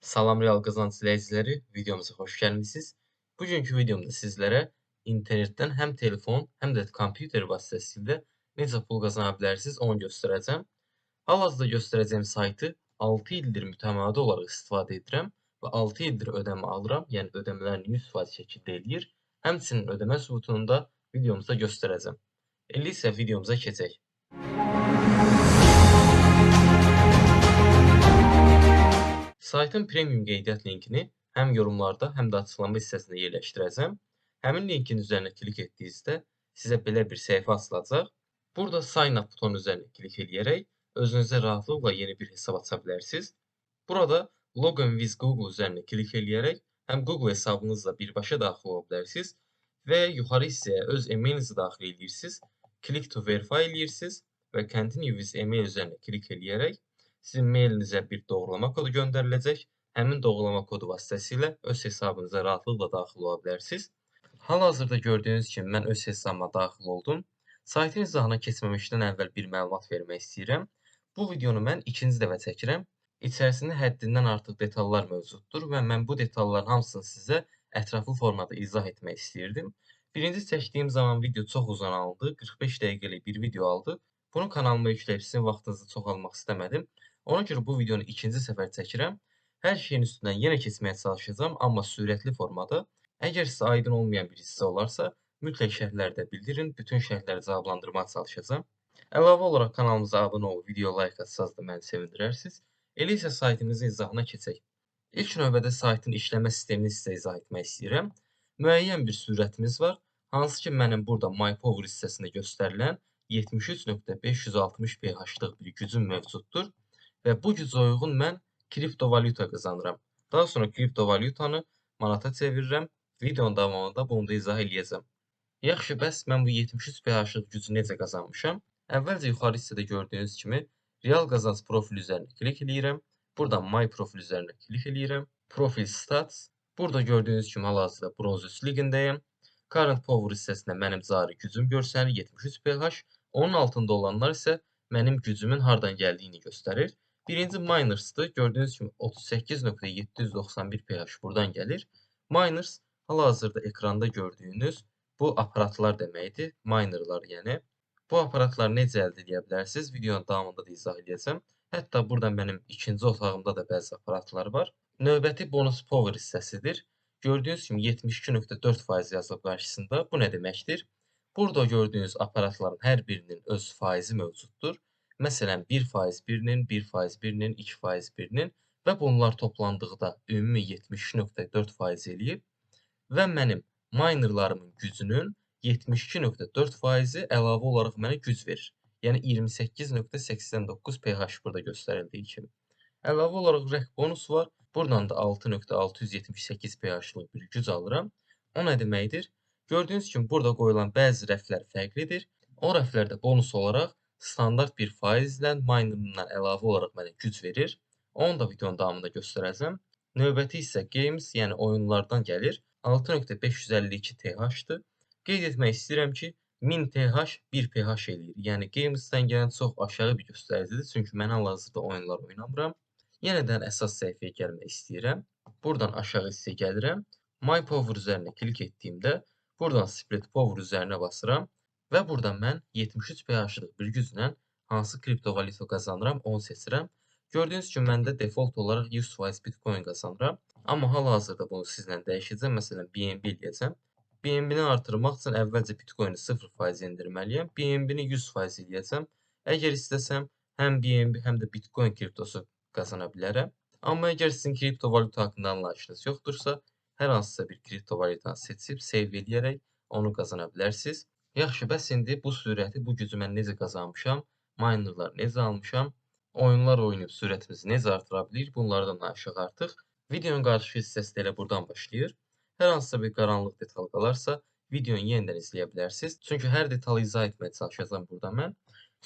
Salam Real Qazanc izləyiciləri, videomuza xoş gəlmisiniz. Bugünkü videomda sizlərə internetdən həm telefon, həm də kompüter vasitəsilə necə pul qazana bilərsiniz onu göstərəcəm. Hal-hazırda göstərəcəyim saytı 6 ildir mütəmadi olaraq istifadə edirəm və 6 ildir ödəmə alıram, yəni ödəmələrini 100% şəkildə eləyir. Həmçinin ödəmə sübutunu da videomuzda göstərəcəm. İndi isə videomuza keçək. Saytın premium qeydiyyat linkini həm yorumlarda, həm də açıqlama hissəsində yerləşdirəcəm. Həmin linkin üzərinə klik etdiyinizdə sizə belə bir səhifə açılacaq. Burada Sign up butonu üzərinə klik edərək özünüzə rahatlıqla yeni bir hesab aça bilərsiniz. Burada Login with Google üzərinə klik edərək həm Google hesabınızla birbaşa daxil ola bilərsiniz və yuxarı hissəyə öz e-mailinizi daxil edirsiniz. Click to verify edirsiniz və Continue with email üzərinə klik edərək sizin mailinizə bir doğrulama kodu göndəriləcək. Həmin doğrulama kodu vasitəsilə öz hesabınıza rahatlıqla daxil ola bilərsiniz. Hal-hazırda gördüyünüz kimi mən öz hesabıma daxil oldum. Saytın izahına keçməmişdən əvvəl bir məlumat vermək istəyirəm. Bu videonu mən ikinci dəfə çəkirəm. İçərisində həddindən artıq detallar mövcuddur və mən bu detalların hamısını sizə ətraflı formada izah etmək istəyirdim. Birinci çəkdiyim zaman video çox uzun aldı. 45 dəqiqəlik bir video aldı. Bunu kanalıma yükləyib sizin vaxtınızı çox almaq istəmədim. Ona görə bu videonu ikinci səfər çəkirəm. Hər şeyin üstündən yenə keçməyə çalışacağam, amma sürətli formada. Əgər sizə aydın olmayan bir hissə olarsa, mütləq şərhlərdə bildirin, bütün şərhləri cavablandırmağa çalışacağam. Əlavə olaraq kanalımıza abunə olub, video like atsanız da məni sevindirərsiniz. Elə isə saytımızın izahına keçək. İlk növbədə saytın işləmə sistemini sizə izah etmək istəyirəm. Müəyyən bir sürətimiz var, hansı ki mənim burada My Power hissəsində göstərilən 73.560 pH-lıq bir gücüm mövcuddur. Və bu gücə uyğun mən kriptovalyuta qazanıram. Daha sonra kriptovalyutanı manata çevirirəm. Videonun davamında bunu da izah eləyəcəm. Yaxşı, bəs mən bu 73 pH-lıq gücü necə qazanmışam? Əvvəlcə yuxarı hissədə gördüyünüz kimi Real Qazanc profil üzərinə klik eləyirəm. Buradan My profil üzərinə klik eləyirəm. Profil Stats. Burada gördüyünüz kimi hal-hazırda bronz 3 liqindəyəm. Current Power hissəsində mənim cari gücüm göstərir 73 pH. Onun altında olanlar isə mənim gücümün hardan gəldiyini göstərir. Birinci Miners'dır. Gördüyünüz kimi 38.791 pH buradan gəlir. Miners hal-hazırda ekranda gördüyünüz bu aparatlar deməkdir. Minerlar yəni. Bu aparatları necə əldə edə bilərsiniz? Videonun davamında da izah edəcəm. Hətta burada mənim ikinci otağımda da bəzi aparatlar var. Növbəti bonus power hissəsidir. Gördüyünüz kimi 72.4% yazılıb qarşısında. Bu nə deməkdir? Burada gördüyünüz aparatların hər birinin öz faizi mövcuddur. Məsələn, 1% birinin, 1% birinin, 2% birinin və bunlar toplandıqda ümumi 72.4% eləyib və mənim minerlarımın gücünün 72.4%-i əlavə olaraq mənə güc verir. Yəni 28.89 pH burada göstərildiyi kimi. Əlavə olaraq rəq bonus var. Buradan da 6.678 pH-lıq bir güc alıram. O nə deməkdir? Gördüyünüz kimi burada qoyulan bəzi rəflər fərqlidir. O rəflərdə bonus olaraq standart bir faizlə minerından əlavə olaraq mənə güc verir. Onu da videonun davamında göstərəcəm. Növbəti isə Games, yəni oyunlardan gəlir. 6.552 TH-dır. Qeyd etmək istəyirəm ki, 1000 TH 1 pH eləyir. Yəni Games-dən gələn çox aşağı bir göstəricidir. Çünki mən hal-hazırda oyunlar oynamıram. Yenidən əsas səhifəyə gəlmək istəyirəm. Buradan aşağı hissəyə gəlirəm. My Power üzərinə klik etdiyimdə buradan Split Power üzərinə basıram. Və burada mən 73 pH-lıq bir güclə hansı kriptovalyuta qazanıram onu seçirəm. Gördüyünüz kimi məndə default olaraq 100% Bitcoin qazanıram. Amma hal-hazırda bunu sizlə dəyişəcəm. Məsələn, BNB eləyəcəm. BNB-ni artırmaq üçün əvvəlcə Bitcoin-i 0% endirməliyəm. BNB-ni 100% eləyəcəm. Əgər istəsəm, həm BNB, həm də Bitcoin kriptosu qazana bilərəm. Amma əgər sizin kriptovalyuta haqqında anlayışınız yoxdursa, hər hansısa bir kriptovalyutanı seçib, save eləyərək onu qazana bilərsiniz. Yaxşı, bəs indi bu sürəti, bu gücü mən necə qazanmışam, minerları necə almışam, oyunlar oynayıb sürətimizi necə artıra bilir, bunlardan danışaq artıq. Videonun qarşı hissəsi də elə buradan başlayır. Hər hansısa bir qaranlıq detal qalarsa, videonu yenidən izləyə bilərsiniz. Çünki hər detalı izah etməyə çalışacağam burada mən.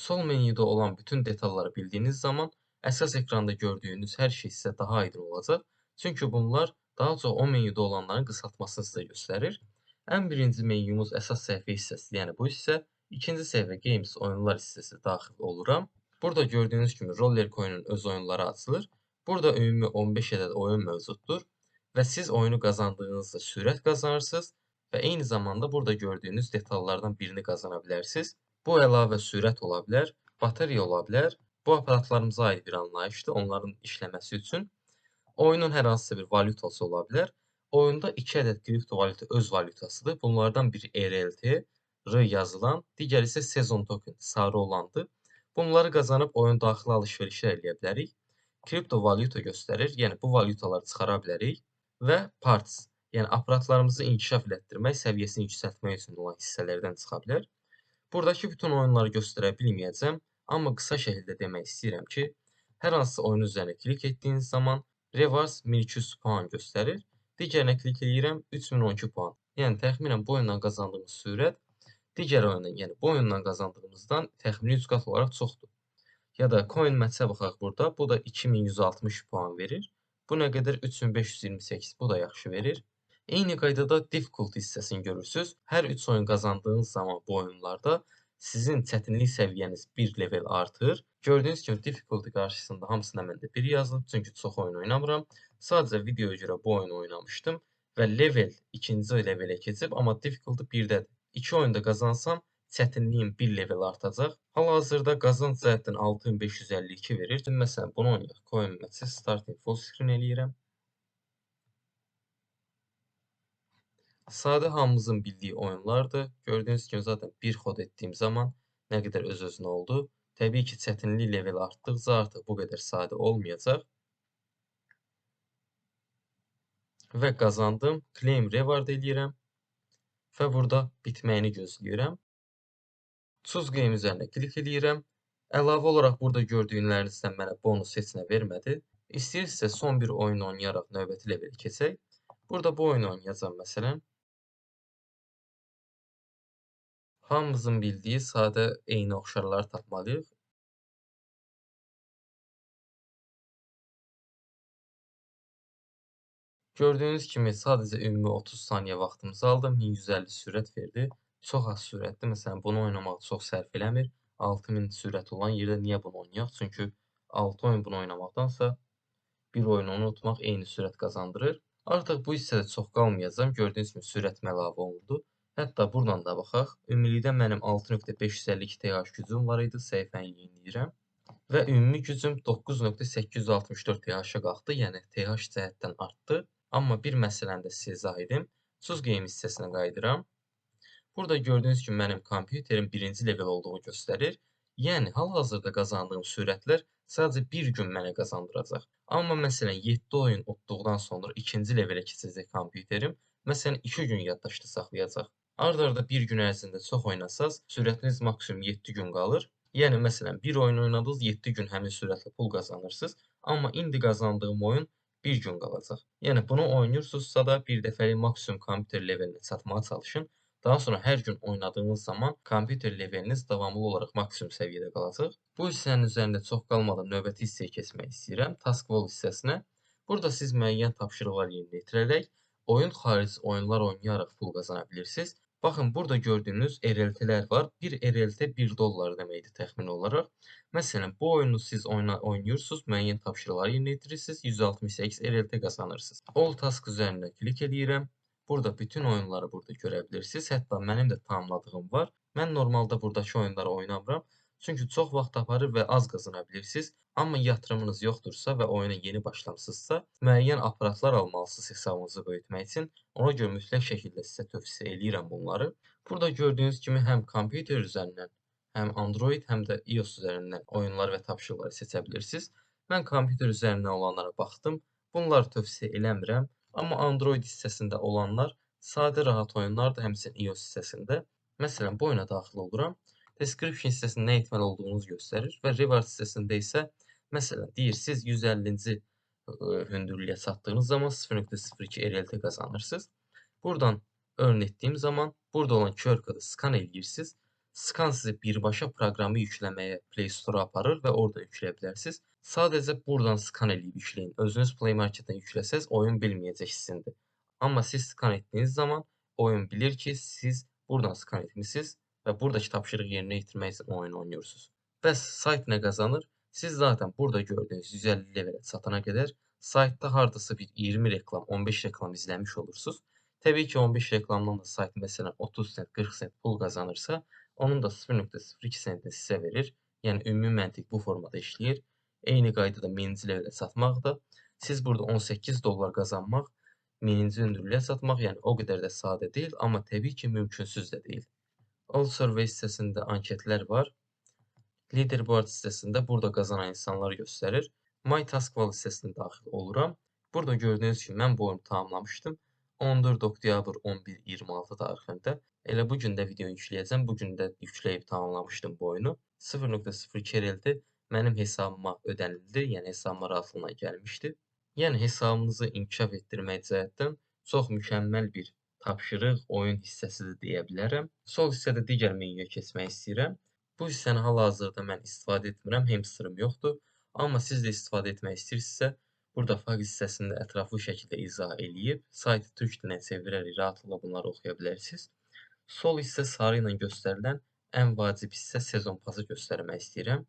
Sol menyuda olan bütün detalları bildiyiniz zaman, əsas ekranda gördüyünüz hər şey sizə daha aydın olacaq. Çünki bunlar daha çox o menyuda olanların qısaltmasını sizə göstərir. Ən birinci menyumuz əsas səhifə hissəsi, yəni bu hissə. İkinci səhifə Games oyunlar hissəsi daxil oluram. Burada gördüyünüz kimi Roller Coin-in öz oyunları açılır. Burada ümumi 15 ədəd oyun mövcuddur və siz oyunu qazandığınızda sürət qazanırsınız və eyni zamanda burada gördüyünüz detallardan birini qazana bilərsiniz. Bu əlavə sürət ola bilər, bateriya ola bilər. Bu aparatlarımıza aid bir anlayışdır onların işləməsi üçün. Oyunun hər hansısa bir valyutası ola bilər. Oyunda 2 ədəd kriptovalyuta öz valyutasıdır. Bunlardan biri ERLT, R yazılan, digəri isə Sezon token, sarı olandır. Bunları qazanıb oyun daxili alış-verişlər eləyə bilərik. Kriptovalyuta göstərir, yəni bu valyutaları çıxara bilərik və parts, yəni aparatlarımızı inkişaf elətdirmək, səviyyəsini yüksəltmək üçün olan hissələrdən çıxa bilər. Buradakı bütün oyunları göstərə bilməyəcəm, amma qısa şəkildə demək istəyirəm ki, hər hansısa oyun üzərinə klik etdiyiniz zaman Rewards 1200 puan göstərir. Digərinə klik edirəm 3012 puan. Yəni təxminən bu oyundan qazandığımız sürət digər oyundan, yəni bu oyundan qazandığımızdan təxmini 3 qat olaraq çoxdur. Ya da coin match-ə baxaq burada. Bu da 2160 puan verir. Bu nə qədər? 3528. Bu da yaxşı verir. Eyni qaydada difficulty hissəsini görürsüz. Hər 3 oyun qazandığınız zaman bu oyunlarda sizin çətinlik səviyyəniz 1 level artır. Gördüyünüz kimi difficulty qarşısında hamısına məndə 1 yazılıb, çünki çox oyun oynamıram. Sadəcə videoya görə bu oyunu oynamışdım və level ikinci levelə keçib, amma difficulty 1-dədir. 2 oyunda qazansam çətinliyim 1 level artacaq. Hal-hazırda qazanc cəhətdən 6552 verir. Şimdi məsələn bunu oynayaq. Coin match-i starting full screen eləyirəm. Sadə hamımızın bildiyi oyunlardır. Gördüyünüz kimi zaten bir xod etdiyim zaman nə qədər öz-özünə oldu. Təbii ki, çətinlik leveli artdıqca artıq bu qədər sadə olmayacaq. Və qazandım. Claim reward eləyirəm. Və burada bitməyini gözləyirəm. Choose game üzərinə klik eləyirəm. Əlavə olaraq burada gördüyünlərinizdən mənə bonus heç nə vermədi. İstəyirsinizsə son bir oyun oynayaraq növbəti leveli keçək. Burada bu oyunu oynayacağam məsələn. Hamımızın bildiyi sadə eyni oxşarları tapmalıyıq. Gördüyünüz kimi sadəcə ümumi 30 saniyə vaxtımızı aldı. 1150 sürət verdi. Çox az sürətli. Məsələn, bunu oynamaq çox sərf eləmir. 6000 sürət olan yerdə niyə bunu oynayaq? Çünki 6 oyun bunu oynamaqdansa bir oyunu unutmaq eyni sürət qazandırır. Artıq bu hissədə çox qalmayacağam. Gördüyünüz kimi sürətim əlavə olundu. Hətta buradan da baxaq. Ümumilikdə mənim 6.552 TH gücüm var idi. Səhifəni yeniləyirəm. Və ümumi gücüm 9.864 TH-a qalxdı. Yəni TH cəhətdən artdı. Amma bir məsələni də sizə izah edim. Choose game hissəsinə qayıdıram. Burada gördüyünüz kimi mənim kompüterim 1-ci level olduğu göstərir. Yəni hal-hazırda qazandığım sürətlər sadəcə bir gün mənə qazandıracaq. Amma məsələn 7 oyun utduqdan sonra 2-ci levelə keçəcək kompüterim. Məsələn 2 gün yaddaşda saxlayacaq. Ard-arda bir gün ərzində çox oynasaz, sürətiniz maksimum 7 gün qalır. Yəni məsələn bir oyun oynadınız 7 gün həmin sürətlə pul qazanırsınız. Amma indi qazandığım oyun bir gün qalacaq. Yəni bunu oynayırsınızsa da bir dəfəlik maksimum kompüter levelinə çatmağa çalışın. Daha sonra hər gün oynadığınız zaman kompüter leveliniz davamlı olaraq maksimum səviyyədə qalacaq. Bu hissənin üzərində çox qalmadan növbəti hissəyə keçmək istəyirəm. Task Wall hissəsinə. Burada siz müəyyən tapşırıqlar yerinə yetirərək oyun xarici oyunlar oynayaraq pul qazana bilirsiniz. Baxın, burada gördüyünüz RLT-lər var. Bir RLT 1 dollar deməkdir təxmini olaraq. Məsələn, bu oyunu siz oynayırsınız, müəyyən tapşırıqları yerinə yetirirsiniz, 168 RLT qazanırsınız. All task üzərində klik edirəm. Burada bütün oyunları burada görə bilirsiniz. Hətta mənim də tamamladığım var. Mən normalda buradakı oyunları oynamıram. Çünki çox vaxt aparır və az qazana bilirsiniz. Amma yatırımınız yoxdursa və oyuna yeni başlamısınızsa, müəyyən aparatlar almalısınız hesabınızı böyütmək üçün. Ona görə mütləq şəkildə sizə tövsiyə eləyirəm bunları. Burada gördüyünüz kimi həm kompüter üzərindən, həm Android, həm də iOS üzərindən oyunlar və tapşırıqları seçə bilirsiniz. Mən kompüter üzərindən olanlara baxdım. Bunları tövsiyə eləmirəm. Amma Android hissəsində olanlar sadə rahat oyunlardır, həmçinin iOS hissəsində. Məsələn, bu oyuna daxil oluram. Description hissəsində nə etməli olduğunuzu göstərir və Reward hissəsində isə məsələn, deyir siz 150-ci hündürlüyə çatdığınız zaman 0.02 RLT qazanırsınız. Buradan örnək etdiyim zaman burada olan QR kodu skan eləyirsiniz. Skan sizi birbaşa proqramı yükləməyə Play Store-a aparır və orada yükləyə bilərsiniz. Sadəcə buradan skan eləyib yükləyin. Özünüz Play Market-dən yükləsəz oyun bilməyəcək sizindir. Amma siz skan etdiyiniz zaman oyun bilir ki, siz buradan skan etmisiniz və buradakı tapşırığı yerinə yetirmək üçün oyun oynayırsınız. Bəs sayt nə qazanır? Siz zaten burada gördüğünüz 150 level'e satana kadar saytda hardasa bir 20 reklam, 15 reklam izlemiş olursunuz. Tabii ki 15 reklamdan da sayt mesela 30 sent, 40 sent pul kazanırsa onun da 0.02 sentini sizə verir. Yəni ümumi məntiq bu formada işləyir. Eyni qaydada mininci levelə satmaq da siz burada 18 dollar qazanmaq, mininci hündürlüyə satmaq, yəni o qədər də sadə deyil, amma təbii ki mümkünsüz də deyil. All Survey hissəsində anketlər var. Leaderboard hissəsində burada qazanan insanları göstərir. My Taskful hissəsinə daxil oluram. Burada gördüyünüz kimi mən bu oyunu tamamlamışdım. 14 oktyabr 11:26 tarixində. Elə bu gün də video yükləyəcəm. Bu gün də yükləyib tamamlamışdım bu oyunu. 0.02 RLT mənim hesabıma ödənildi, yəni hesabıma rahatlığına gəlmişdi. Yəni hesabınızı inkişaf etdirmək cəhətdən çox mükəmməl bir tapşırıq, oyun hissəsidir deyə bilərəm. Sol hissədə digər menyuya keçmək istəyirəm. Bu hissəni hal-hazırda mən istifadə etmirəm, hamsterım yoxdur. Amma siz də istifadə etmək istəyirsinizsə, burada faiz hissəsində ətraflı şəkildə izah eləyib, saytı türk dilinə çevirərək rahatlıqla bunları oxuya bilərsiniz. Sol hissə sarı ilə göstərilən ən vacib hissə sezon pası göstərmək istəyirəm.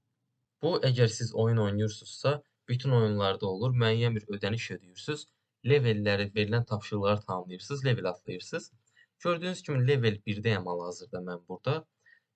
Bu, əgər siz oyun oynayırsınızsa, bütün oyunlarda olur. Müəyyən bir ödəniş ödəyirsiniz. Levelləri, verilən tapşırıqları tamamlayırsınız, level atlayırsınız. Gördüyünüz kimi level 1-deyəm hal-hazırda mən burada.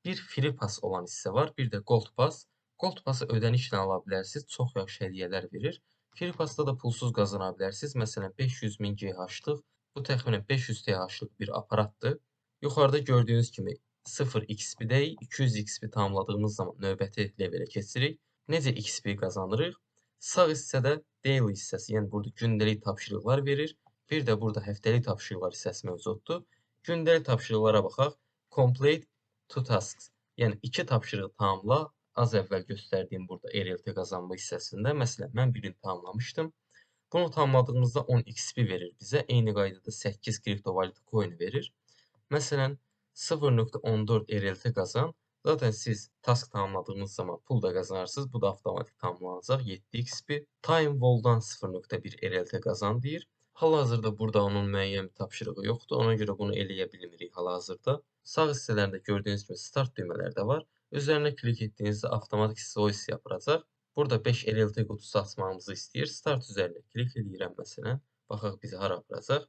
Bir free pass olan hissə var, bir də gold pass. Gold pass'ı ödənişlə ala bilərsiniz, çox yaxşı hədiyyələr verir. Free pass'da da pulsuz qazana bilərsiniz. Məsələn, 500.000 GH-lıq, bu təxminən 500 TH-lıq bir aparatdır. Yuxarıda gördüyünüz kimi 0 XP-deyik, 200 XP tamamladığımız zaman növbəti levelə keçirik. Necə XP qazanırıq? Sağ hissədə daily hissəsi, yəni burada gündəlik tapşırıqlar verir. Bir də burada həftəlik tapşırıqlar hissəsi mövcuddur. Gündəlik tapşırıqlara baxaq. Complete 2 tasks, yəni 2 tapşırığı tamamla. Az əvvəl göstərdiyim burada RLT qazanma hissəsində, məsələn, mən birini tamamlamışdım. Bunu tamamladığımızda 10 XP verir bizə. Eyni qaydada 8 kriptovalyuta coin verir. Məsələn, 0.14 RLT qazan. Zaten siz task tamamladığınız zaman pul da qazanırsınız. Bu da avtomatik tamamlanacaq. 7 XP. Time Wall'dan 0.1 RLT qazan deyir. Hal-hazırda burada onun müəyyən bir tapşırığı yoxdur. Ona görə bunu eləyə bilmirik hal-hazırda. Sağ hissələrdə gördüyünüz kimi start düymələri də var. Üzərinə klik etdiyinizdə avtomatik sizə o hissəyə aparacaq. Burada 5 RLT qutusu açmağımızı istəyir. Start üzərinə klik edirəm məsələn. Baxaq bizi hara aparacaq.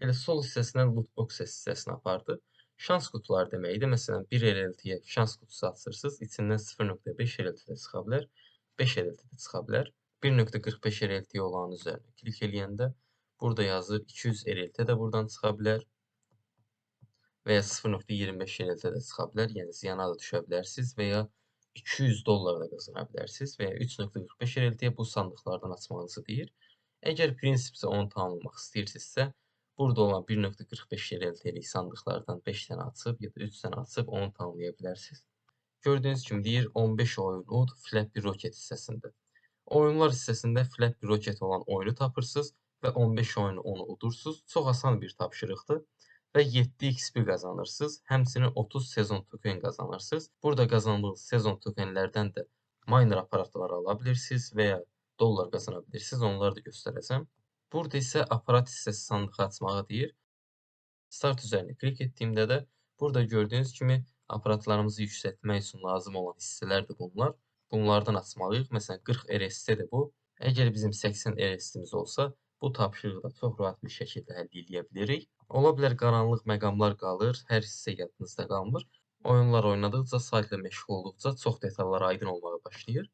Elə sol hissəsindən lootbox hissəsinə apardı. Şans qutuları deməkdir. Məsələn, 1 RLT-yə şans qutusu açırsınız. İçindən 0.5 RLT də çıxa bilər. 5 RLT də çıxa bilər. 1.45 RLT olan üzərinə klik eləyəndə burada yazır 200 RLT də buradan çıxa bilər. Və ya 0.25 RLT də çıxa bilər. Yəni ziyana da düşə bilərsiniz və ya 200 dollar da qazana bilərsiniz və ya 3.45 RLT-yə bu sandıqlardan açmağınızı deyir. Əgər prinsipsə onu tamamlamaq istəyirsinizsə, burada olan 1.45 RLT-lik sandıqlardan 5 dənə açıb ya da 3 dənə açıb onu tamamlaya bilərsiniz. Gördüyünüz kimi deyir 15 oyun ud Flappy Rocket hissəsində. Oyunlar hissəsində Flappy Rocket olan oyunu tapırsınız və 15 oyunu onu udursunuz. Çox asan bir tapşırıqdır. Və 7 XP qazanırsınız. Həmçinin 30 sezon token qazanırsınız. Burada qazandığınız sezon tokenlərdən də miner aparatları ala bilirsiniz və ya dollar qazana bilirsiniz. Onları da göstərəcəm. Burada isə aparat hissəsi sandığı açmağı deyir. Start üzərinə klik etdiyimdə də burada gördüyünüz kimi aparatlarımızı yüksəltmək üçün lazım olan hissələrdir bunlar. Bunlardan açmalıyıq. Məsələn, 40 RST-dir bu. Əgər bizim 80 RST-miz olsa, bu tapşırığı da çox rahat bir şəkildə həll edə bilirik. Ola bilər qaranlıq məqamlar qalır, hər hissə yadınızda qalmır. Oyunlar oynadıqca, saytla məşğul olduqca çox detallar aydın olmağa başlayır.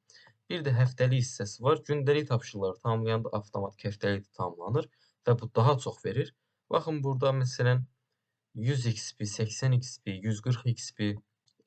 Bir də həftəlik hissəsi var. Gündəlik tapşırıqları tamamlayanda avtomatik həftəlik də tamamlanır və bu daha çox verir. Baxın burada məsələn 100 XP, 80 XP, 140 XP,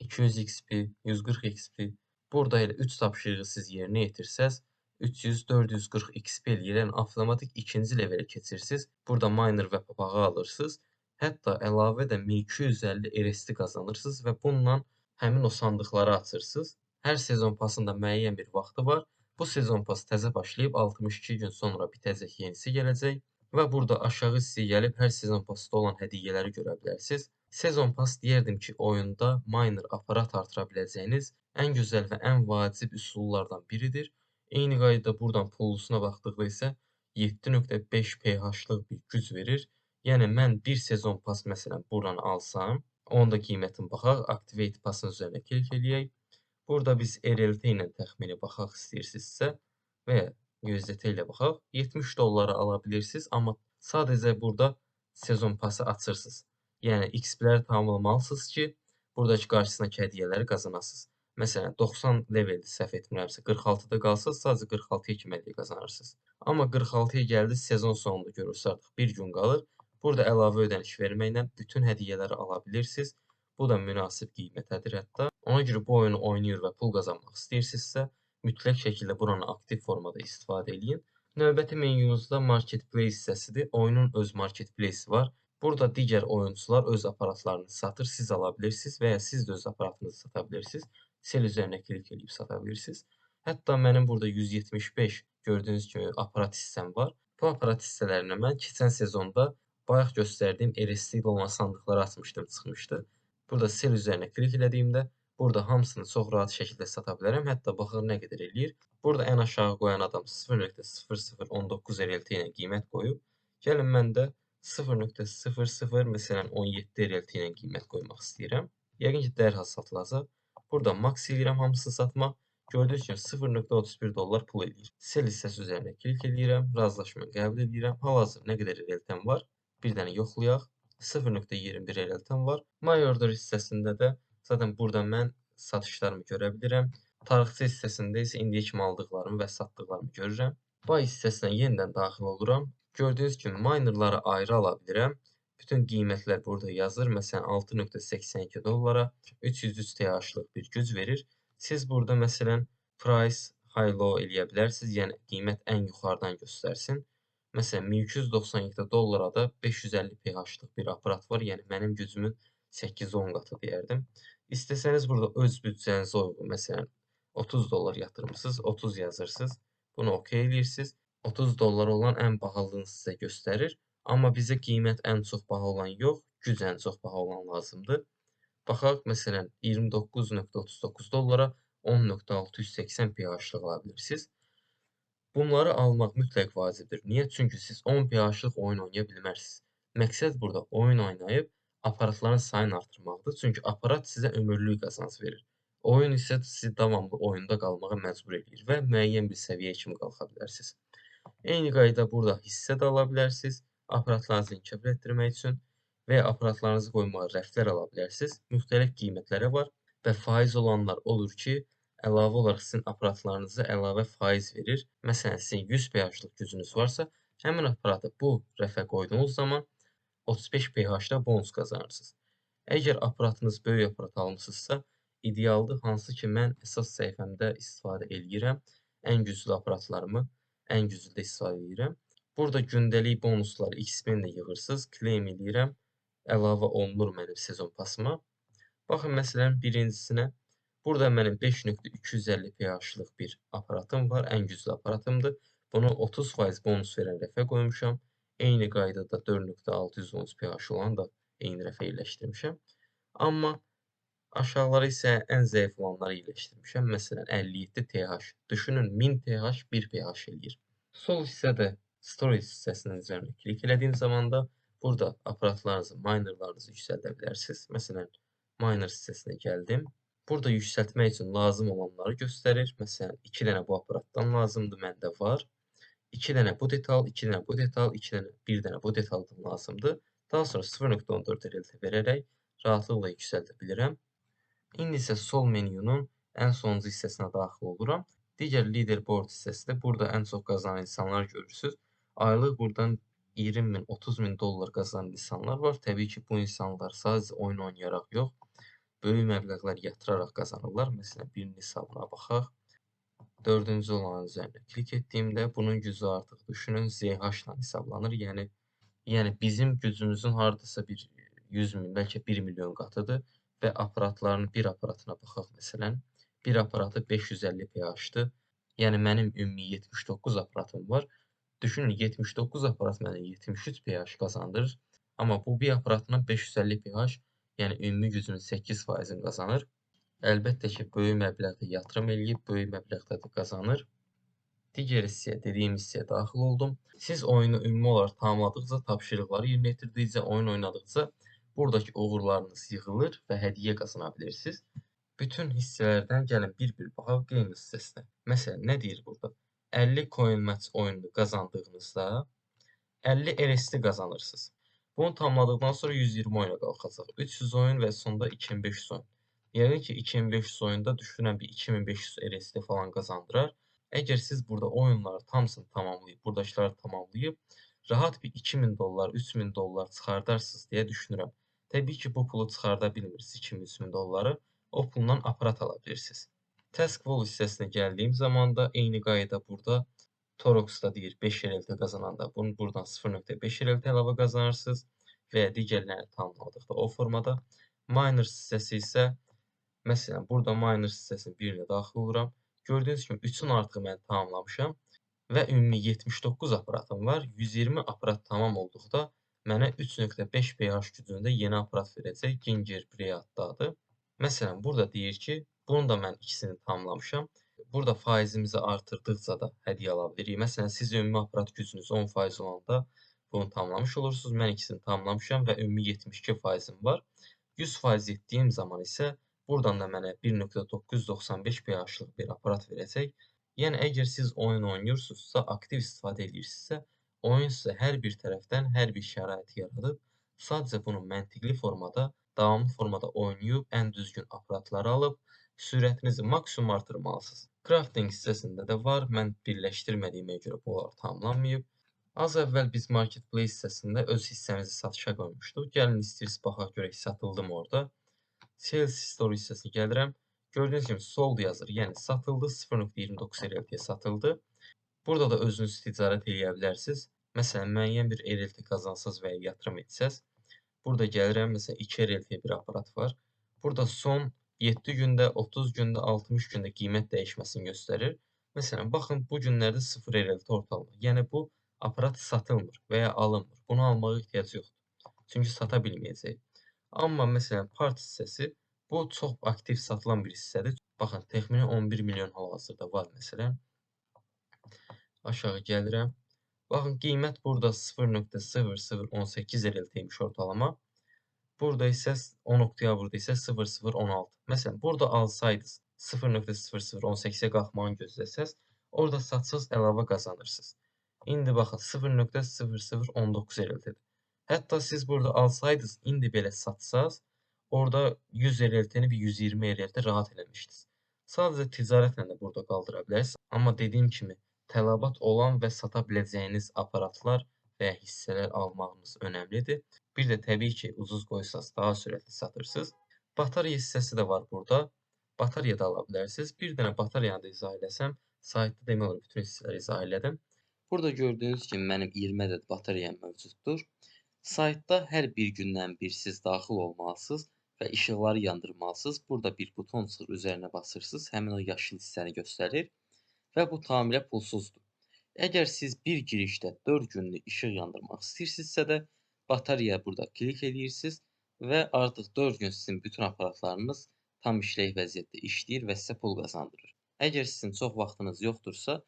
200 XP, 140 XP. Burada elə 3 tapşırığı siz yerinə yetirsəz, 300-440 XP eləyir. Yəni avtomatik ikinci levelə keçirsiniz. Burada miner və papağı alırsınız. Hətta əlavə də 1250 RST qazanırsınız və bununla həmin o sandıqları açırsınız. Hər sezon pasın da müəyyən bir vaxtı var. Bu sezon pas təzə başlayıb 62 gün sonra bitəcək, yenisi gələcək. Və burada aşağı hissəyə gəlib hər sezon pasda olan hədiyyələri görə bilərsiniz. Sezon pas deyərdim ki, oyunda miner aparat artıra biləcəyiniz ən gözəl və ən vacib üsullardan biridir. Eyni qaydada buradan pullusuna baxdıqda isə 7.5 pH-lıq bir güc verir. Yəni mən bir sezon pas məsələn buranı alsam, onun da qiymətini baxaq. Activate passın üzərinə klik eləyək. Burada biz RLT ilə təxmini baxaq istəyirsinizsə və ya USDT ilə baxaq. $70 ala bilirsiniz, amma sadəcə burada sezon pası açırsınız. Yəni XP-ləri tamamlamalısınız ki, buradakı qarşısındakı hədiyyələri qazanasınız. Məsələn, 90 leveldir səhv etmirəmsə, 46-da qalsaz sadəcə 46-ya kimi hədiyyə qazanırsınız. Amma 46-ya gəldi, sezon sonunda görürsünüz artıq bir gün qalır. Burada əlavə ödəniş verməklə bütün hədiyyələri ala bilirsiniz. Bu da münasib qiymətədir hətta. Ona görə bu oyunu oynayır və pul qazanmaq istəyirsinizsə, mütləq şəkildə buranı aktiv formada istifadə edin. Növbəti menyunuzda Marketplace hissəsidir. Oyunun öz Marketplace-i var. Burada digər oyunçular öz aparatlarını satır, siz ala bilirsiniz və ya siz də öz aparatınızı sata bilirsiniz. Sel üzərinə klik edib sata bilirsiniz. Hətta mənim burada 175 gördüyünüz kimi aparat hissəm var. Bu aparat hissələrinə mən keçən sezonda bayaq göstərdiyim RST ilə olan sandıqları açmışdım, çıxmışdı. Burada sel üzərinə klik elədiyimdə burada hamısını çox rahat şəkildə sata bilərəm. Hətta baxır nə qədər eləyir. Burada ən aşağı qoyan adam 0.0019 RLT ilə qiymət qoyub. Gəlin mən də 0.00 məsələn 17 RLT ilə qiymət qoymaq istəyirəm. Yəqin ki, dərhal satılacaq. Burada max eləyirəm hamısını satmaq. Gördüyünüz kimi $0.31 pul eləyir. Sel hissəsi üzərinə klik eləyirəm, razılaşmanı qəbul eləyirəm. Hal-hazırda nə qədər RLT-m var? Bir dənə yoxlayaq. 0.21 RLT-m var. My order hissəsində də zaten burada mən satışlarımı görə bilirəm. Tarixçi hissəsində isə indiyə kimi aldıqlarımı və satdıqlarımı görürəm. Buy hissəsinə yenidən daxil oluram. Gördüyünüz kimi minerları ayrı ala bilirəm. Bütün qiymətlər burada yazır. Məsələn, $6.82 303 TH-lıq bir güc verir. Siz burada məsələn price high low eləyə bilərsiniz. Yəni qiymət ən yuxarıdan göstərsin. Məsələn, $1197 da 550 pH-lıq bir aparat var. Yəni mənim gücümün 8-10 qatı deyərdim. İstəsəniz burada öz büdcənizə uyğun, məsələn, $30 yatırmısınız, 30 yazırsınız. Bunu OK eləyirsiniz. $30 olan ən bahalılığını sizə göstərir. Amma bizə qiymət ən çox baha olan yox, güc ən çox baha olan lazımdır. Baxaq, məsələn, $29.39 10.680 pH-lıq ala bilirsiniz. Bunları almaq mütləq vacibdir. Niyə? Çünki siz 10 pH-lıq oyun oynaya bilmərsiniz. Məqsəd burada oyun oynayıb aparatların sayını artırmaqdır. Çünki aparat sizə ömürlük qazanc verir. Oyun isə sizi davamlı oyunda qalmağa məcbur edir və müəyyən bir səviyyəyə kimi qalxa bilərsiniz. Eyni qayda burada hissə də ala bilərsiniz, aparatlarınızı inkişaf etdirmək üçün və ya aparatlarınızı qoymağa rəflər ala bilərsiniz. Müxtəlif qiymətləri var və faiz olanlar olur ki, əlavə olaraq sizin aparatlarınıza əlavə faiz verir. Məsələn, sizin 100 pH-lıq gücünüz varsa, həmin aparatı bu rəfə qoyduğunuz zaman 35 pH-da bonus qazanırsınız. Əgər aparatınız böyük aparat almısınızsa, idealdır, hansı ki mən əsas səhifəmdə istifadə eləyirəm. Ən güclü aparatlarımı ən güclüdə istifadə edirəm. Burada gündəlik bonusları XP-ni də yığırsınız. Claim eləyirəm. Əlavə olunur mənim sezon pasıma. Baxın, məsələn, birincisinə. Burada mənim 5.250 pH-lıq bir aparatım var. Ən güclü aparatımdır. Bunu 30% bonus verən rəfə qoymuşam. Eyni qaydada 4.613 pH olan da eyni rəfə yerləşdirmişəm. Amma aşağılara isə ən zəif olanları yerləşdirmişəm. Məsələn, 57 TH. Düşünün, 1000 TH 1 pH eləyir. Sol hissədə storage hissəsinin üzərinə klik elədiyim zaman da burada aparatlarınızı, minerlarınızı yüksəldə bilərsiniz. Məsələn, miner hissəsinə gəldim. Burada yüksəltmək üçün lazım olanları göstərir. Məsələn, 2 dənə bu aparatdan lazımdır, məndə var. 2 dənə bu detal, 2 dənə bu detal, 1 dənə bu detaldan lazımdır. Daha sonra 0.14 RLT verərək rahatlıqla yüksəldə bilirəm. İndi isə sol menyunun ən sonuncu hissəsinə daxil oluram. Digər leaderboard hissəsində burada ən çox qazanan insanlar görürsünüz. Aylıq buradan 20.000, 30.000 dollar qazanan insanlar var. Təbii ki, bu insanlar sadəcə oyun oynayaraq yox, böyük məbləğlər yatıraraq qazanırlar. Məsələn, birinin hesabına baxaq. Dördüncü olanın üzərinə klik etdiyimdə bunun gücü artıq düşünün ZH ilə hesablanır. Yəni bizim gücümüzün hardasa bir 100 min, bəlkə 1 milyon qatıdır və aparatların bir aparatına baxaq məsələn. Bir aparatı 550 pH-dır. Yəni mənim ümumi 79 aparatım var. Düşünün 79 aparat mənə 73 pH qazandırır. Amma bu bir aparatına 550 pH, yəni ümumi gücünün 8%-ni qazanır. Əlbəttə ki, böyük məbləğdə yatırım eləyib, böyük məbləğdə də qazanır. Digər hissəyə, dediyim hissəyə daxil oldum. Siz oyunu ümumi olaraq tamamladıqca, tapşırıqları yerinə yetirdikcə, oyun oynadıqca buradakı uğurlarınız yığılır və hədiyyə qazana bilirsiniz. Bütün hissələrdən gəlin bir-bir baxaq qeym hissəsinə. Məsələn, nə deyir burada? 50 coin match oyununu qazandığınızda 50 LSD qazanırsınız. Bunu tamamladıqdan sonra 120 oyuna qalxacaq. 300 oyun və sonda 2500 oyun. Yəqin ki, 2500 oyunda düşünürəm bir 2500 LSD falan qazandırar. Əgər siz burada oyunları hamısını tamamlayıb, buradakıları tamamlayıb, rahat bir 2000 dollar, 3000 dollar çıxardarsınız deyə düşünürəm. Təbii ki, bu pulu çıxarda bilmirsiniz 2000-3000 dolları. O pulla aparat ala bilirsiniz. Task Wall hissəsinə gəldiyim zaman da eyni qayda burada Torox'da deyir 5 RLT qazananda bunu buradan 0.5 RLT əlavə qazanırsınız və digərlərini tamamladıqda o formada. Miners hissəsi isə məsələn burada miners hissəsinin birinə daxil oluram. Gördüyünüz kimi 3-ün artığı mən tamamlamışam və ümumi 79 aparatım var. 120 aparat tamam olduqda mənə 3.5 pH gücündə yeni aparat verəcək. Ginger Play adlı. Məsələn burada deyir ki, bunu da mən ikisini tamamlamışam. Burada faizimizi artırdıqca da hədiyyə ala bilirik. Məsələn, siz ümumi aparat gücünüz 10% olanda bunu tamamlamış olursunuz. Mən ikisini tamamlamışam və ümumi 72%im var. 100% etdiyim zaman isə buradan da mənə 1.995 pH-lıq bir aparat verəcək. Yəni, əgər siz oyun oynayırsınızsa, aktiv istifadə edirsinizsə, oyun sizə hər bir tərəfdən hər bir şəraiti yaradıb, sadəcə bunu məntiqli formada, davamlı formada oynayıb, ən düzgün aparatları alıb, sürətinizi maksimum artırmalısınız. Crafting hissəsində də var. Mən birləşdirmədiyimə görə bunlar tamamlanmayıb. Az əvvəl biz Marketplace hissəsində öz hissəmizi satışa qoymuşduq. Gəlin istəyirsiniz baxaq görək satıldı mı orada. Sales Store hissəsinə gəlirəm. Gördüyünüz kimi sold yazır. Yəni satıldı 0.29 RLT-yə satıldı. Burada da özünüz ticarət edə bilərsiniz. Məsələn, müəyyən bir RLT qazansaz və ya yatırım etsəz. Burada gəlirəm, məsələn 2 RLT bir aparat var. Burada son 7 gündə, 30 gündə, 60 gündə qiymət dəyişməsini göstərir. Məsələn, baxın bu günlərdə 0 RLT ortalama. Yəni bu aparat satılmır və ya alınmır. Bunu almağa ehtiyac yoxdur. Çünki sata bilməyəcək. Amma məsələn part hissəsi bu çox aktiv satılan bir hissədir. Baxın, təxmini 11 milyon hal-hazırda var məsələn. Aşağı gəlirəm. Baxın, qiymət burada 0.0018 RLT-ymiş ortalama. Burada isə 10 oktyabrda isə 0016. Məsələn, burada alsaydınız 0.0018-ə qalxmağını gözləsəz, orada satsaz əlavə qazanırsınız. İndi baxın 0.0019 RLT-dir. Hətta siz burada alsaydınız, indi belə satsaz, orada 100 RLT-ni bir 120 RLT rahat eləmişdiniz. Sadəcə ticarətlə də burada qaldıra bilərsiniz. Amma dediyim kimi, tələbat olan və sata biləcəyiniz aparatlar və ya hissələr almağınız önəmlidir. Bir də təbii ki, ucuz qoysanız daha sürətli satırsınız. Batarya hissəsi də var burada. Batarya da ala bilərsiniz. Bir dənə bataryanı da izah eləsəm, saytda demək olar bütün hissələri izah elədim. Burada gördüyünüz kimi mənim 20 ədəd bataryam mövcuddur. Saytda hər bir gündən bir siz daxil olmalısınız və işıqları yandırmalısınız. Burada bir buton çıxır, üzərinə basırsınız, həmin o yaşıl hissəni göstərir və bu tamamilə pulsuzdur. Əgər siz bir girişdə 4 günlük işıq yandırmaq istəyirsinizsə də, bataryaya burada klik edirsiniz və artıq 4 gün sizin bütün aparatlarınız tam işlək vəziyyətdə işləyir və sizə pul qazandırır. Əgər sizin çox vaxtınız yoxdursa,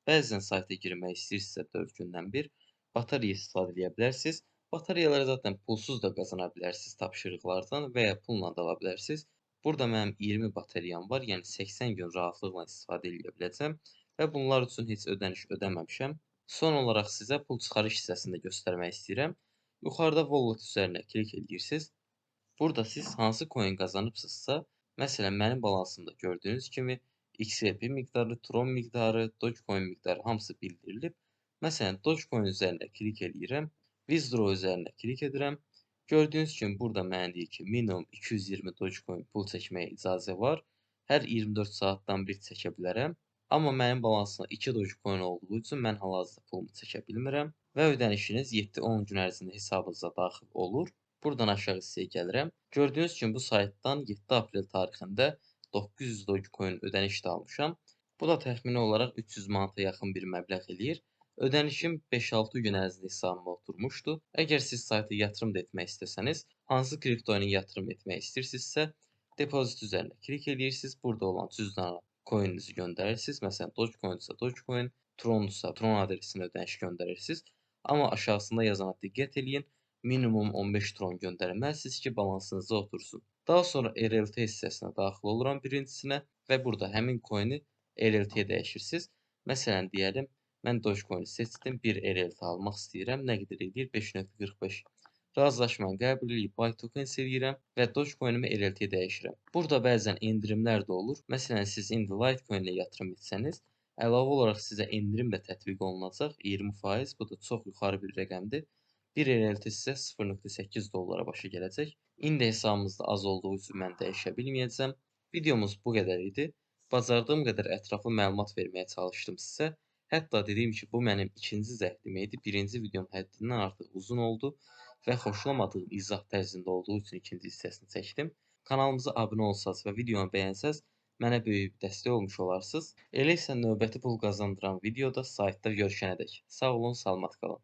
bəzən sayta girmək istəyirsinizsə 4 gündən bir, batarya istifadə edə bilərsiniz. Bataryaları zaten pulsuz da qazana bilərsiniz tapşırıqlardan və ya pulla da ala bilərsiniz. Burada mənim 20 bataryam var, yəni 80 gün rahatlıqla istifadə edə biləcəm və bunlar üçün heç ödəniş ödəməmişəm. Son olaraq sizə pul çıxarış hissəsində göstərmək istəyirəm. Yuxarıda wallet üzərinə klik edirsiniz. Burada siz hansı coin qazanıbsınızsa, məsələn mənim balansımda gördüyünüz kimi XRP miqdarı, Tron miqdarı, Dogecoin miqdarı hamısı bildirilib. Məsələn Dogecoin üzərində klik edirəm, Withdraw üzərinə klik edirəm. Gördüyünüz kimi burada mənə deyir ki, minimum 220 Dogecoin pul çəkməyə icazə var. Hər 24 saatdan bir çəkə bilərəm. Amma mənim balansımda 2 Dogecoin olduğu üçün mən hal-hazırda pulumu çəkə bilmirəm və ödənişiniz 7-10 gün ərzində hesabınıza daxil olur. Buradan aşağı hissəyə gəlirəm. Gördüyünüz kimi bu saytdan 7 aprel tarixində 900 Dogecoin ödəniş də almışam. Bu da təxmini olaraq 300 manata yaxın bir məbləğ eləyir. Ödənişim 5-6 gün ərzində hesabıma oturmuşdu. Əgər siz sayta yatırım da etmək istəsəniz, hansı kriptoyuna yatırım etmək istəyirsinizsə, depozit üzərinə klik edirsiniz. Burada olan cüzdana coininizi göndərirsiniz. Məsələn, Dogecoin-sa Dogecoin, Tron-sa Tron adresinə ödəniş göndərirsiniz. Amma aşağısında yazana diqqət eləyin. Minimum 15 Tron göndərməlisiniz ki, balansınızda otursun. Daha sonra RLT hissəsinə daxil oluram birincisinə və burada həmin coin'i RLT-yə dəyişirsiniz. Məsələn, deyəlim, mən Dogecoin seçdim, 1 RLT almaq istəyirəm. Nə qədər edir? 5.45. Razılaşmanı qəbul edib buy tokens eləyirəm və Dogecoin-imi RLT-yə dəyişirəm. Burada bəzən endirimlər də olur. Məsələn, siz indi Litecoin-ə yatırım etsəniz, əlavə olaraq sizə endirim də tətbiq olunacaq 20%. Bu da çox yuxarı bir rəqəmdir. 1 RLT sizə 0.8 dollara başa gələcək. İndi hesabımızda az olduğu üçün mən dəyişə bilməyəcəm. Videomuz bu qədər idi. Bacardığım qədər ətraflı məlumat verməyə çalışdım sizə. Hətta dediyim ki, bu mənim ikinci cəhdim idi. Birinci videom həddindən artıq uzun oldu və xoşlamadığım izah tərzində olduğu üçün ikinci hissəsini çəkdim. Kanalımıza abunə olsanız və videomu bəyənsəz, mənə böyük dəstək olmuş olarsınız. Elə isə növbəti pul qazandıran videoda saytda görüşənədək. Sağ olun, salamat qalın.